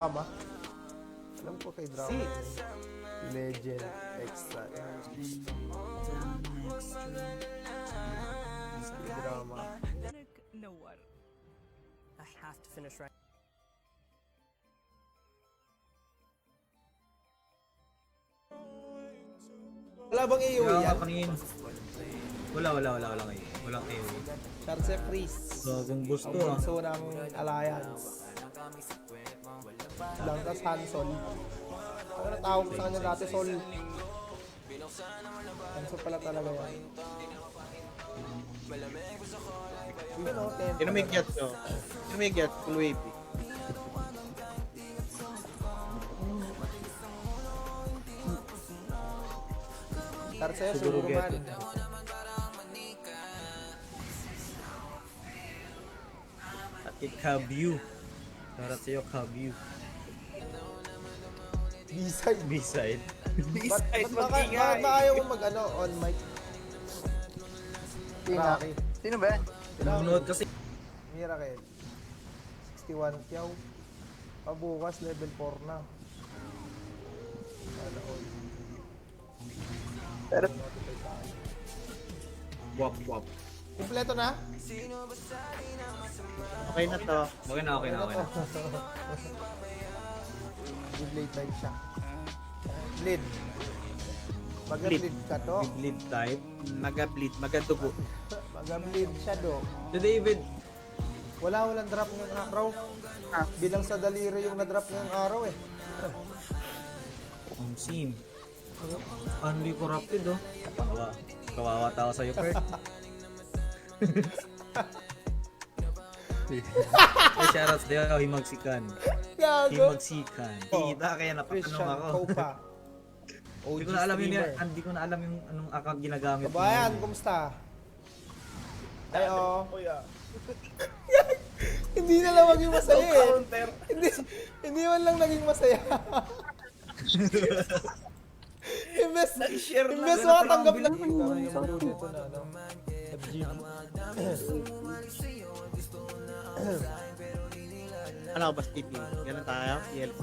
Drama. Alam ko kay drama. Legend extra. Drama. No what? I have to finish right. Wala bang AOE yan? Kanina. Walang AOE. Walang AOE. Charles Chris. So, kung gusto Ang bunso ng Alliance. Lang, tas Han Sol. Ano natawag ko sa kanya dati? Sol. Han Sol pala talaga yan. Yun o, 10. Sino may get no? Sino may get? Full wave. Tarsa, Siguro siguro get man. it. At Kabyu. Shoutout sa'yo, Kabyu. B-side. B-side. Ba't ba ayaw mo mag-ano, on mic? Rocky. Sino ba yan? Nanonood kasi. Miracle. 61 kyaw. Pabukas, level 4 na. Sana all. Pero, Wap. Kumpleto na? Okay na to. Okay na. Blade type siya. Bleed. Mag-bleed ka to. Lead type. Maga-bleed, magadugo. Mag-bleed siya do. Si David. Walang drop ngayong araw. Bilang sa daliri yung na-drop ngayong araw eh. Ang sim. Unli corrupted oh. Kawawa tao sa'yo, Kurt. Shoutouts sa'yo, Himagsikan. Gago. Himagsikan. Oh. Kita kaya napatanong Christian ako. Copa. Hindi ko na alam yun. Hindi ko na alam yung anong account ginagamit. Kabayan, kumusta? Ay, oh. Hindi na lang maging masaya eh. Hindi man lang naging masaya. Imbes makatanggap na. Ano ba, Steve? Ganun tayo? DLC?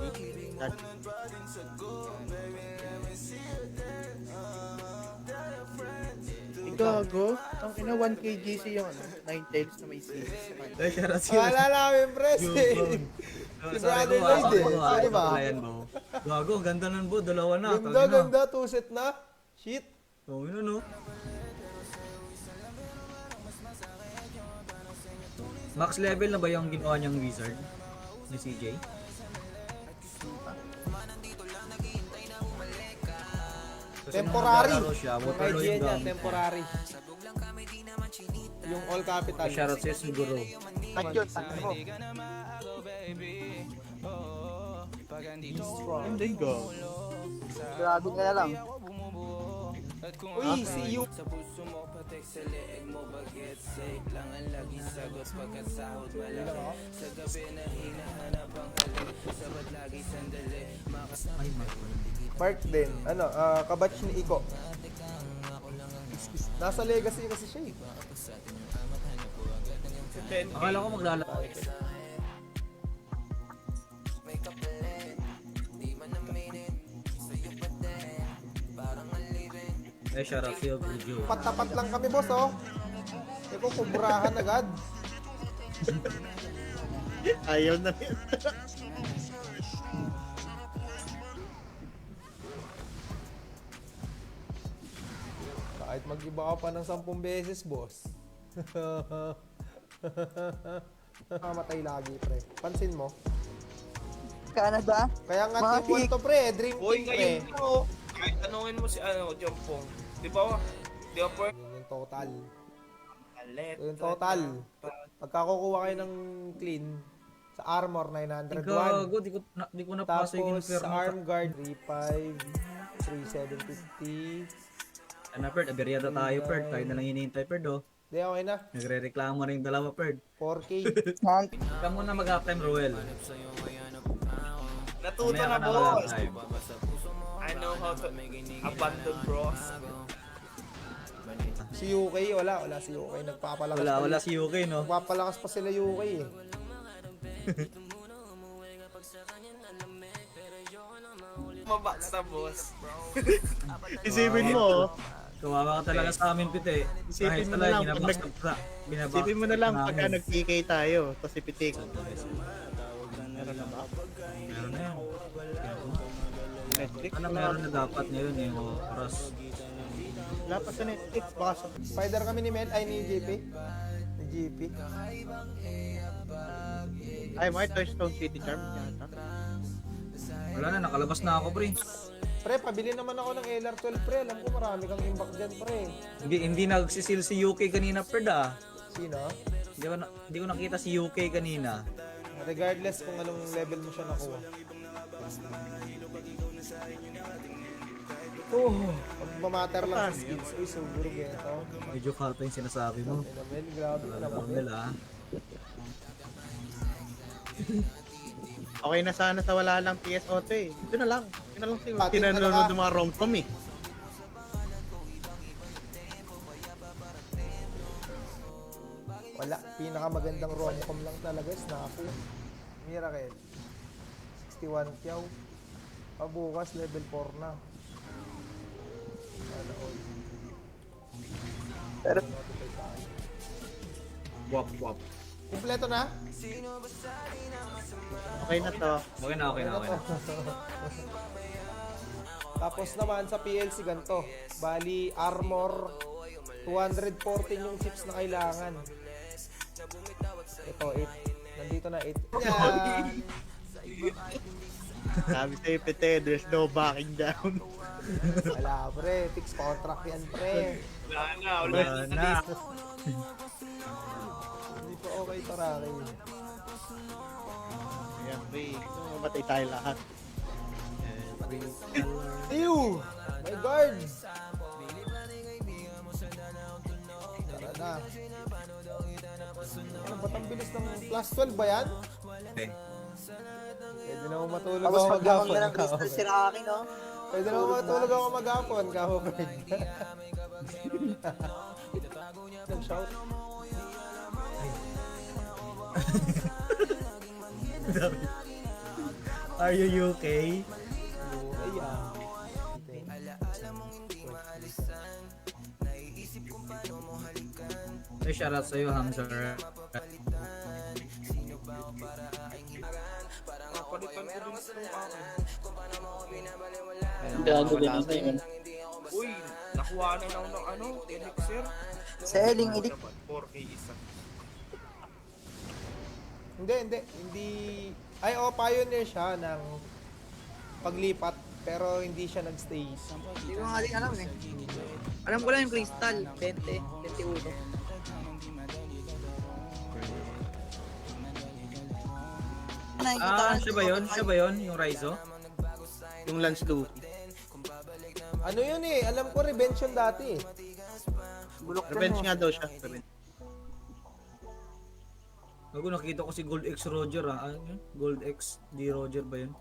gago. Ang ina 1k GC yung ano, 9 tails na may series. Ay, shoutout sa'yo. Wala namin, pres eh. Si Brother Lloyd eh. Sorry ba? Gago, ang ganda nun bo. Dalawa na. Ganda, 2 set na. Shit. Oo, yun no. Max level na ba yung ginawa niyang wizard? Ni CJ? Kasi nung Temporary. naglalaro siya, Yung Waterloo IGN yung yan, gamit. temporary. Yung all capital. Ay, shoutout sa'yo siguro. Thank you, thank mo. Hindi go. Grabe ka na lang. Uy, see you. Sa puso mo patek sa leeg mo bagets safe lang ang lagi sagot pagkasahod malaki sa gabi na hinahanap ang halik sabat lagi sandali Ay, Mark. Mark din. Ano, kabatch ni Iko. Nasa legacy kasi siya eh. Akala ko maglalaro. Eh, shoutout sa'yo, Burjo. Tapat lang kami, boss, oh. Eko, kubrahan agad. Ayaw na rin. Kahit mag-iba ka pa ng 10 beses, boss. Mamatay lagi, pre. Pansin mo. Canada? Kaya nga Mga team 1 to, pre. Dream Uy, team, pre. ngayon mo, kahit tanungin mo si Jompong, di ba po? Yun yung total. Alet. Yun yung total. Pagka kukuha kayo ng clean, sa armor, 901. Gago, di ko napasa yung Tapos sa arm guard, 35, 3750. Ano, Perd? Aberyada tayo, Perd. Tayo na lang hinihintay, Perd, oh. Di, okay na. Nagre-reklamo rin yung dalawa, Perd. 4K. Hank. Ikaw muna mag-halftime, Roel. Natuto Mamaya na ka na boss. mag-halftime. I know how to abandon bros. Si UK, wala si UK. Nagpapalakas pa Wala si UK, no? Nagpapalakas pa sila UK eh. Mabaks na, boss. Isipin mo, oh. Kawawa ka talaga sa amin, Pite. Isipin Kahit mo na talaga, lang, binabaks pag na binabaks isipin mo na lang pagka namin. nag-PK tayo, tapos si Pitik. Meron na ba? Meron na yan. Netflix? Ano meron na dapat ngayon yung oras. Wala pa sa Netflix, baka sa... Spider kami ni Mel, ay ni JP. Ni GP. Ay, mga Toy Stone City Charm yata. Wala na, nakalabas na ako, pre. Pre, pabili naman ako ng LR12 pre. Alam ko marami kang impact dyan pre. Hindi nagsisil si UK kanina, Fred ah. Sino? Hindi ko nakita si UK kanina. Regardless kung anong level mo siya nakuha. Pag mamatter lang sa skills, uy, siguro ganito. Medyo kalpa yung sinasabi mo. Mel, grabe ka naman. Mel ah. Okay na sana sa wala lang PS Auto eh. Ito na lang. Ito na lang siguro. Ating Tinanonood talaga. ng mga rom-com eh. Wala, pinakamagandang rom-com lang talaga, Snafu. Miracle. 61 kyaw. Pabukas, level 4 na. Ano, all. Pero, Wap wap. Kumpleto na? Okay na to. Okay na, okay na, okay na. Tapos naman sa PLC ganito. Bali, armor 214 yung chips na kailangan. Ito, 8. Nandito na 8. Yan! Sabi sa'yo, Pete, there's no backing down. Wala, pre. Fix contract yan, pre. Wala na. Hindi pa okay to, Raki. Ayan, pre. Mamatay tayo lahat. Ew! My guard! Tara na. Ano ba't ang bilis ng plus 12 ba yan? Okay. Pwede na ako matulog tapos ako pagkakang maghapon. ng crystal si Rocky, no? Pwede na ako matulog ako maghapon. Kaho, Fred. Nag-shout. Are you UK? Ay, ah. Ay, shoutout sa'yo, Hamster. Napalitan ko din sa akin. Gago din ako yun. Uy, nakuha na ako ng ano, elixir. Selling idik. 4K isa. Hindi. Ay, pioneer siya ng paglipat. Pero hindi siya nagstay. Hindi ko nga din alam eh. Alam ko lang yung crystal. 20, 21. Siya ba yun? Siya ba yun? Yung Raizo? Yung Lance Luffy. Ano yun eh? Alam ko revenge yun dati eh. Revenge nga daw siya. Revenge. Bago nakita ko si Gold X Roger ah. Ano yun? Gold X D Roger ba yun? Wala,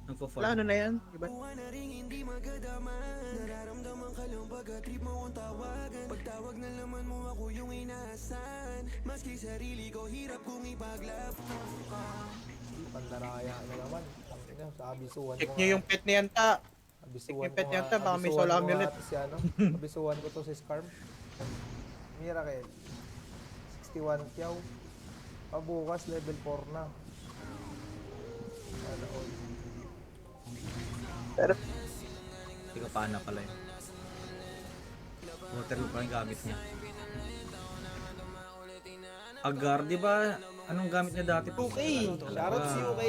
Nagpa-farm. ano na yan? Diba? Pandaraya na naman. Tangina, sa abisuhan Check ko nyo nga. yung pet ni Yanta. Abisuhan yung pet ko niya, nga- baka may abisuhan solar ko nga amulet. to si ano. Abisuhan ko to si Scarm. Miracle. 61 kyaw. Pabukas, level 4 na. Ano, all. Hindi ka pana pala yun. Waterloo pa yung gamit niya. Agar, di ba? Anong gamit niya dati? UK! Shoutout si UK!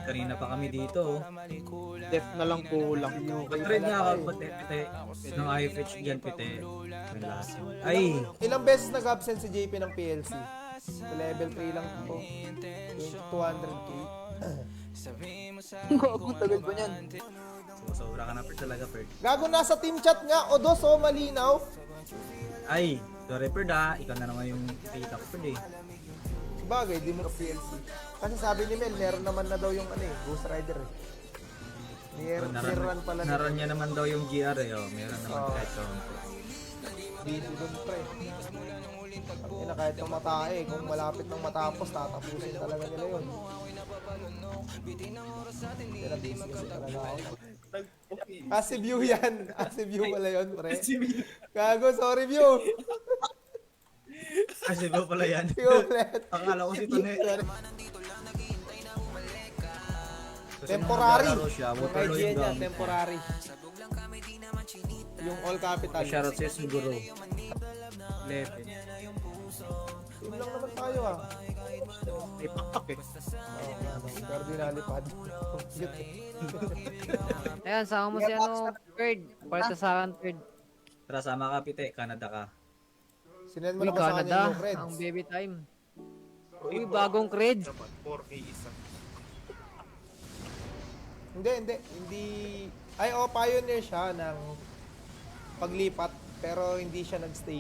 Kanina pa kami dito. Oh. Def na lang kulang. Pag-trade nga ako, pite. Nang iFetch dyan, pite. Ay! Ilang beses nag-absent si JP ng PLC? Sa level 3 lang po. 200k. Ang tagal ba niyan? Sobra ka na, Ferd, talaga, Ferd. Gago, nasa team chat nga. Odos, malinaw. Ay! Sorry, Ferd ah. Ikaw na naman yung kita ko, Ferd eh. Bagay, di mo ka PLC. Kasi sabi ni Mel, meron naman na daw yung ano eh, Ghost Rider eh. Nirun pala. Naran niya naman daw yung GR eh. Oh. Meron naman Oo. kahit kaunti. busy dun, pre. Ang ina, kahit tumatae, kung malapit nang matapos, tatapusin talaga nila yun. Kaya busy kasi talaga ako. Si View yan. Si View pala yun, pre. Gago, sorry View. Kasi ba pala yan? View ulit. Akala ko si Tone. Temporary. Siya, Yung Waterloo idea yung niya, gamit. temporary. Yung all capital. Shoutout sa siguro. Lete. Team lang naman tayo ah. May pakpak eh. Pero di nalipad. Cute. Ayan, sama mo si ano, third. Parta sa akin, third. Tara, sama ka, Pite. Canada ka. Sinend mo Uy, na ba sa kanya Canada, yung Reds? ang baby time. Uy, bagong cred. Dapat 4K isa. Hindi. Ay, pioneer siya ng paglipat. Pero hindi siya nagstay